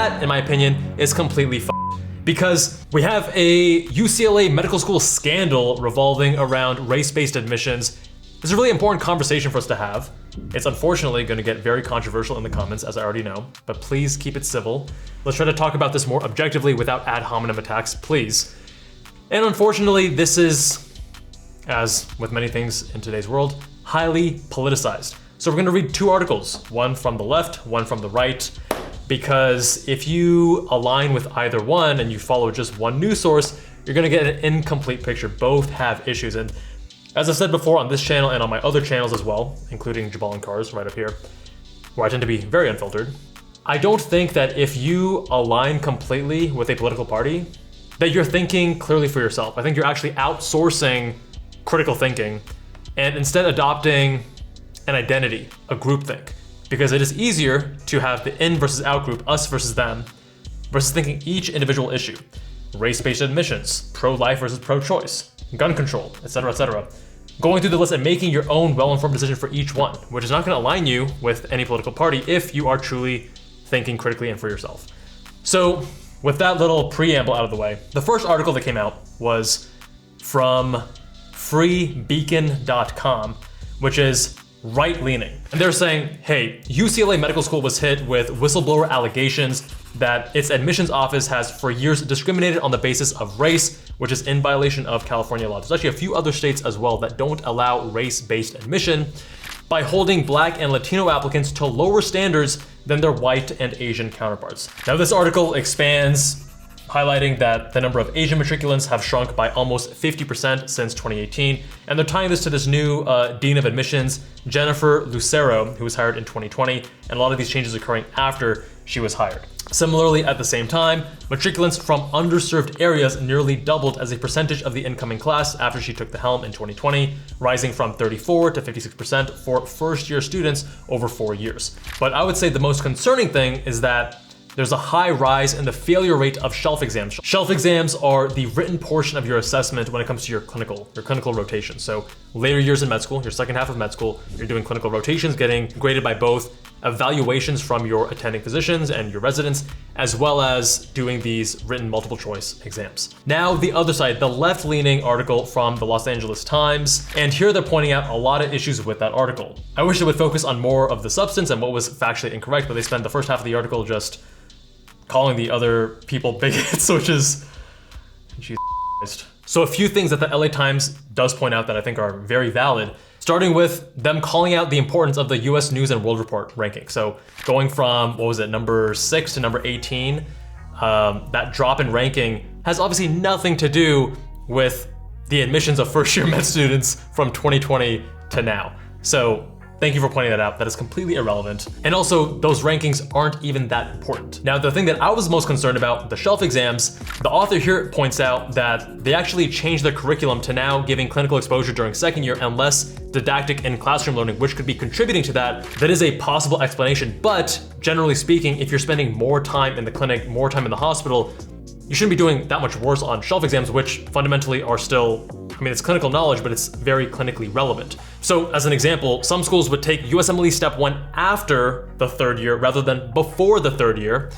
that, in my opinion, is completely f***ed. Because we have a UCLA medical school scandal revolving around race-based admissions. It's a really important conversation for us to have. It's unfortunately going to get very controversial in the comments, as I already know, but please keep it civil. Let's try to talk about this more objectively without ad hominem attacks, please. And unfortunately, this is, as with many things in today's world, highly politicized. So we're going to read two articles, one from the left, one from the right, because if you align with either one and you follow just one news source, you're going to get an incomplete picture. Both have issues. And as I said before on this channel and on my other channels as well, including Jabal and Cars right up here, where I tend to be very unfiltered, I don't think that if you align completely with a political party, that you're thinking clearly for yourself. I think you're actually outsourcing critical thinking and instead adopting an identity, a groupthink, because it is easier to have the in versus out group, us versus them, versus thinking each individual issue. Race-based admissions, pro-life versus pro-choice, gun control, etc., etc. Going through the list and making your own well-informed decision for each one, which is not going to align you with any political party if you are truly thinking critically and for yourself. So with that little preamble out of the way, the first article that came out was from freebeacon.com, which is right-leaning. And they're saying, hey, UCLA Medical School was hit with whistleblower allegations that its admissions office has for years discriminated on the basis of race, which is in violation of California law. There's actually a few other states as well that don't allow race-based admission by holding Black and Latino applicants to lower standards than their white and Asian counterparts. Now this article expands, highlighting that the number of Asian matriculants have shrunk by almost 50% since 2018. And they're tying this to this new Dean of Admissions, Jennifer Lucero, who was hired in 2020. And a lot of these changes occurring after she was hired. Similarly, at the same time, matriculants from underserved areas nearly doubled as a percentage of the incoming class after she took the helm in 2020, rising from 34 to 56% for first-year students over 4 years. But I would say the most concerning thing is that there's a high rise in the failure rate of shelf exams. Shelf exams are the written portion of your assessment when it comes to your clinical rotation. So later years in med school, your second half of med school, you're doing clinical rotations, getting graded by both evaluations from your attending physicians and your residents, as well as doing these written multiple choice exams. Now the other side, the left-leaning article from the Los Angeles Times, and here they're pointing out a lot of issues with that article. I wish they would focus on more of the substance and what was factually incorrect, but they spend the first half of the article just calling the other people bigots, which is, Jesus Christ. So a few things that the LA Times does point out that I think are very valid, starting with them calling out the importance of the US News and World Report ranking. So going from, what was it, number 6 to number 18, that drop in ranking has obviously nothing to do with the admissions of first-year med students from 2020 to now. So thank you for pointing that out. That is completely irrelevant. And also, those rankings aren't even that important. Now, the thing that I was most concerned about, the shelf exams, the author here points out that they actually changed their curriculum to now giving clinical exposure during second year and less didactic in classroom learning, which could be contributing to that. That is a possible explanation. But generally speaking, if you're spending more time in the clinic, more time in the hospital, you shouldn't be doing that much worse on shelf exams, which fundamentally are still, I mean, it's clinical knowledge, but it's very clinically relevant. So as an example, some schools would take USMLE Step 1 after the third year rather than before the third year.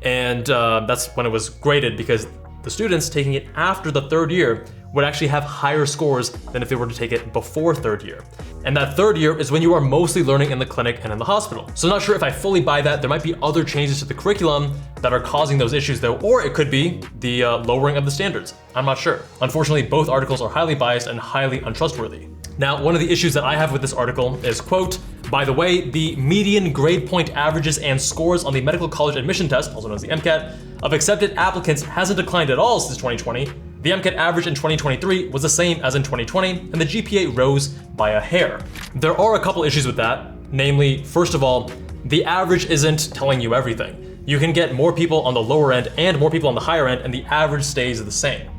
And that's when it was graded, because the students taking it after the third year would actually have higher scores than if they were to take it before third year. And that third year is when you are mostly learning in the clinic and in the hospital. So I'm not sure if I fully buy that. There might be other changes to the curriculum that are causing those issues though, or it could be the lowering of the standards. I'm not sure. Unfortunately, both articles are highly biased and highly untrustworthy. Now, one of the issues that I have with this article is, quote, by the way, the median grade point averages and scores on the medical college admission test, also known as the MCAT, of accepted applicants hasn't declined at all since 2020. The MCAT average in 2023 was the same as in 2020, and the GPA rose by a hair. There are a couple issues with that. Namely, first of all, the average isn't telling you everything. You can get more people on the lower end and more people on the higher end, and the average stays the same,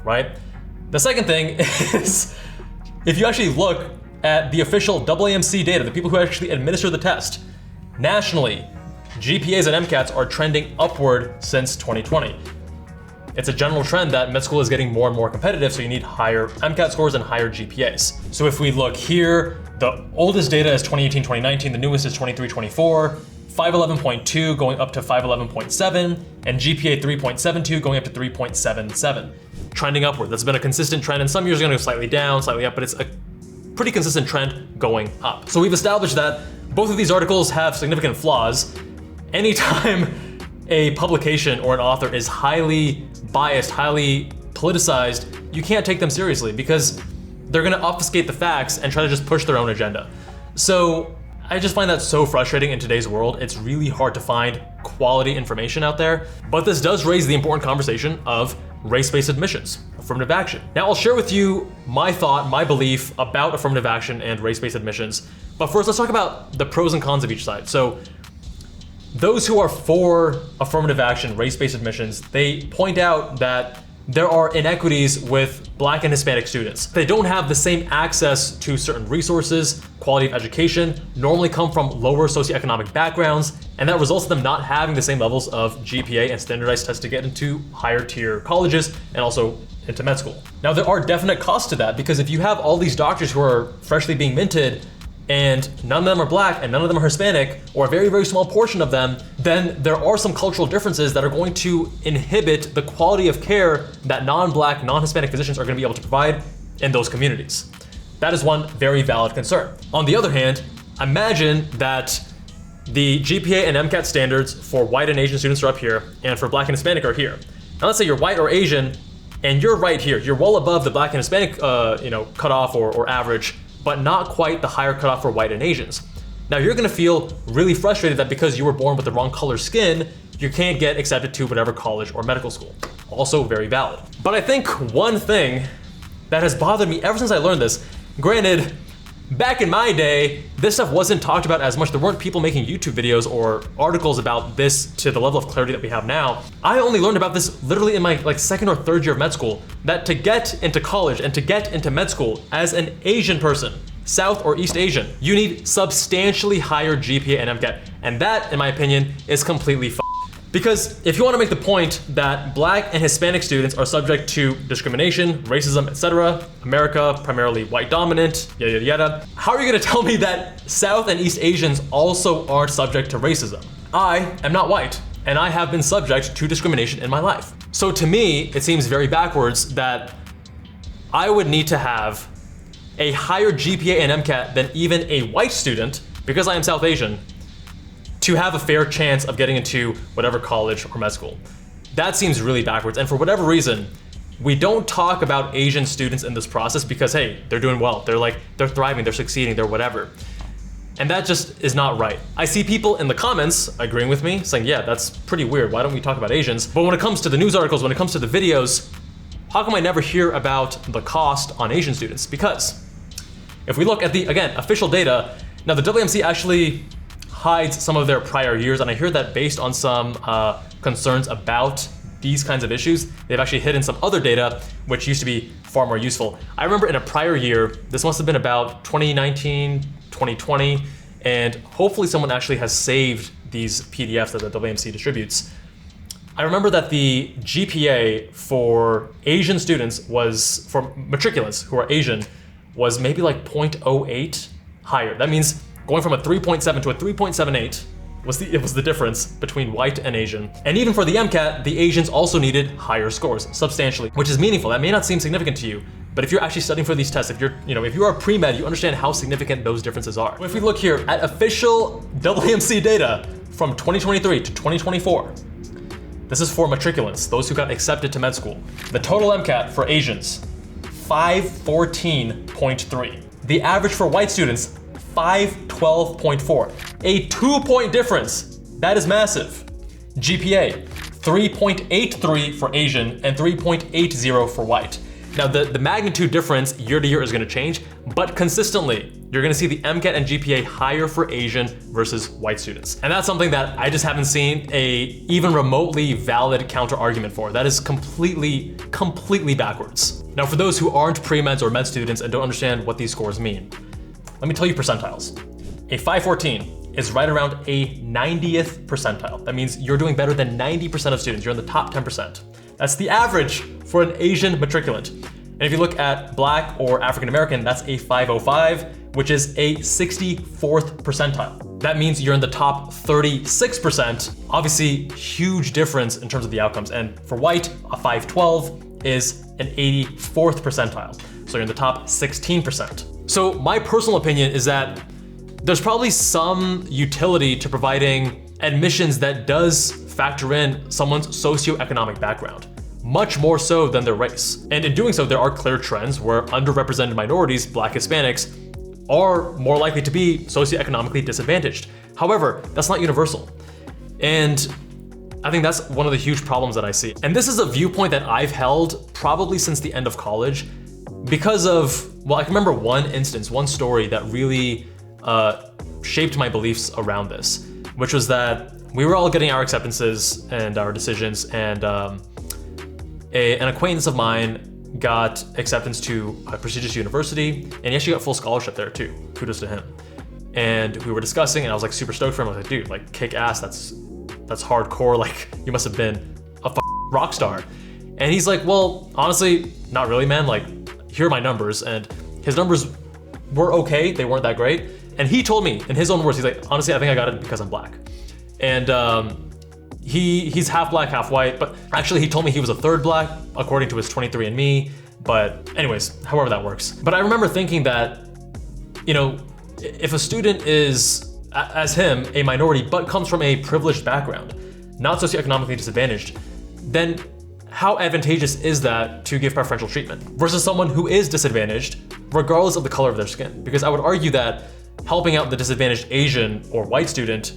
right? The second thing is, if you actually look at the official AAMC data, the people who actually administer the test, nationally, GPAs and MCATs are trending upward since 2020. It's a general trend that med school is getting more and more competitive, so you need higher MCAT scores and higher GPAs. So if we look here, the oldest data is 2018-2019, the newest is 23-24. 511.2 going up to 511.7, and GPA 3.72 going up to 3.77. Trending upward. That's been a consistent trend, and some years are gonna go slightly down, slightly up, but it's a pretty consistent trend going up. So we've established that both of these articles have significant flaws. Anytime a publication or an author is highly biased, highly politicized, you can't take them seriously because they're gonna obfuscate the facts and try to just push their own agenda. So I just find that so frustrating in today's world. It's really hard to find quality information out there. But this does raise the important conversation of race-based admissions, affirmative action. Now I'll share with you my thought, my belief about affirmative action and race-based admissions. But first, let's talk about the pros and cons of each side. So those who are for affirmative action, race-based admissions, they point out that there are inequities with Black and Hispanic students. They don't have the same access to certain resources, quality of education, normally come from lower socioeconomic backgrounds, and that results in them not having the same levels of GPA and standardized tests to get into higher tier colleges and also into med school. Now there are definite costs to that because if you have all these doctors who are freshly being minted and none of them are Black and none of them are Hispanic, or a very, very small portion of them, then there are some cultural differences that are going to inhibit the quality of care that non-Black, non-Hispanic physicians are going to be able to provide in those communities. That is one very valid concern. On the other hand, imagine that the GPA and MCAT standards for white and Asian students are up here, and for Black and Hispanic are here. Now let's say you're white or Asian, and you're right here. You're well above the Black and Hispanic cutoff or average, but not quite the higher cutoff for white and Asians. Now you're gonna feel really frustrated that because you were born with the wrong color skin, you can't get accepted to whatever college or medical school. Also very valid. But I think one thing that has bothered me ever since I learned this, granted, back in my day, this stuff wasn't talked about as much. There weren't people making YouTube videos or articles about this to the level of clarity that we have now. I only learned about this literally in my second or third year of med school, that to get into college and to get into med school as an Asian person, South or East Asian, you need substantially higher GPA and MCAT. And that, in my opinion, is completely f***ed. Because if you want to make the point that Black and Hispanic students are subject to discrimination, racism, etc., America primarily white dominant, yada yada yada, how are you going to tell me that South and East Asians also aren't subject to racism? I am not white, and I have been subject to discrimination in my life. So to me, it seems very backwards that I would need to have a higher GPA and MCAT than even a white student, because I am South Asian, to have a fair chance of getting into whatever college or med school. That seems really backwards, and for whatever reason, we don't talk about Asian students in this process because, hey, they're doing well, they're thriving, they're succeeding, they're whatever. And that just is not right. I see people in the comments agreeing with me, saying, yeah, that's pretty weird, why don't we talk about Asians? But when it comes to the news articles, when it comes to the videos, how come I never hear about the cost on Asian students? Because if we look at the, again, official data, now the WMC actually hides some of their prior years, and I hear that based on some concerns about these kinds of issues, they've actually hidden some other data, which used to be far more useful. I remember in a prior year, this must have been about 2019, 2020, and hopefully someone actually has saved these PDFs that the WMC distributes. I remember that the GPA for Asian students was, for matriculants who are Asian, was maybe like 0.08 higher. That means going from a 3.7 to a 3.78 was the difference between white and Asian. And even for the MCAT, the Asians also needed higher scores, substantially, which is meaningful. That may not seem significant to you, but if you're actually studying for these tests, if you are a pre-med, you understand how significant those differences are. If we look here at official WMC data from 2023 to 2024, this is for matriculants, those who got accepted to med school. The total MCAT for Asians, 514.3. The average for white students, 512.4. A 2-point difference. That is massive. GPA, 3.83 for Asian and 3.80 for white. Now the magnitude difference year to year is gonna change, but consistently, you're gonna see the MCAT and GPA higher for Asian versus white students. And that's something that I just haven't seen a even remotely valid counter argument for. That is completely backwards. Now for those who aren't pre-meds or med students and don't understand what these scores mean, let me tell you percentiles. A 514 is right around a 90th percentile. That means you're doing better than 90% of students. You're in the top 10%. That's the average for an Asian matriculant. And if you look at Black or African American, that's a 505, which is a 64th percentile. that means you're in the top 36%. Obviously, huge difference in terms of the outcomes. And for white, a 512 is an 84th percentile. So you're in the top 16%. So my personal opinion is that there's probably some utility to providing admissions that does factor in someone's socioeconomic background, much more so than their race. And in doing so, there are clear trends where underrepresented minorities, Black Hispanics, are more likely to be socioeconomically disadvantaged. However, that's not universal. And I think that's one of the huge problems that I see. And this is a viewpoint that I've held probably since the end of college because of, well, I can remember one instance, one story that really shaped my beliefs around this, which was that we were all getting our acceptances and our decisions, and an acquaintance of mine got acceptance to a prestigious university, and he actually got full scholarship there too. Kudos to him. And we were discussing, and I was like super stoked for him. I was like, dude, like kick ass, that's hardcore. Like you must have been a rock star. And he's like, well, honestly, not really, man. Like, here are my numbers. And his numbers were okay. They weren't that great. And he told me in his own words, he's like, honestly, I think I got it because I'm Black. And he's half Black, half white, but actually he told me he was a third Black according to his 23andMe. But anyways, however that works. But I remember thinking that, you know, if a student is, as him, a minority, but comes from a privileged background, not socioeconomically disadvantaged, then how advantageous is that to give preferential treatment versus someone who is disadvantaged regardless of the color of their skin? Because I would argue that helping out the disadvantaged Asian or white student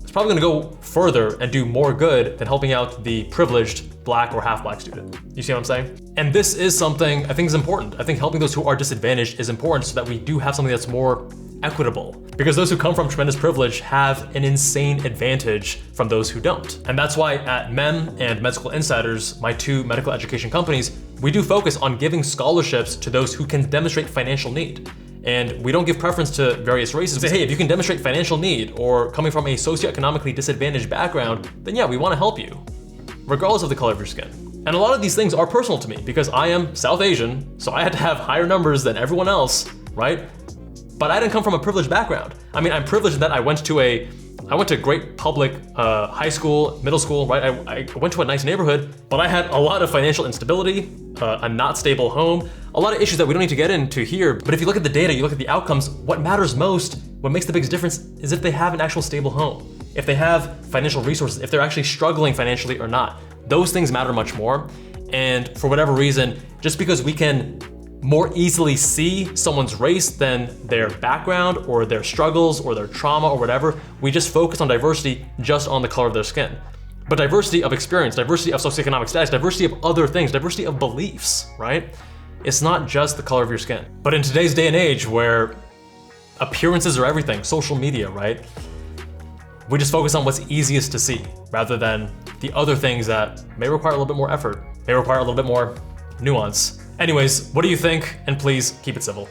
is probably gonna go further and do more good than helping out the privileged Black or half Black student. You see what I'm saying? And this is something I think is important. I think helping those who are disadvantaged is important so that we do have something that's more equitable, because those who come from tremendous privilege have an insane advantage from those who don't. And that's why at MEM and Med School Insiders, my two medical education companies, we do focus on giving scholarships to those who can demonstrate financial need. And we don't give preference to various races. We say, hey, if you can demonstrate financial need or coming from a socioeconomically disadvantaged background, then yeah, we want to help you, regardless of the color of your skin. And a lot of these things are personal to me because I am South Asian, so I had to have higher numbers than everyone else, right? But I didn't come from a privileged background. I mean, I'm privileged in that I went to a great public high school, middle school, right? I went to a nice neighborhood, but I had a lot of financial instability, a not stable home, a lot of issues that we don't need to get into here. But if you look at the data, you look at the outcomes, what matters most, what makes the biggest difference is if they have an actual stable home, if they have financial resources, if they're actually struggling financially or not. Those things matter much more. And for whatever reason, just because we can more easily see someone's race than their background or their struggles or their trauma or whatever, we just focus on diversity just on the color of their skin. But diversity of experience, diversity of socioeconomic status, diversity of other things, diversity of beliefs, right? It's not just the color of your skin. But in today's day and age where appearances are everything, social media, right? We just focus on what's easiest to see rather than the other things that may require a little bit more effort, may require a little bit more nuance. Anyways, what do you think? And please keep it civil.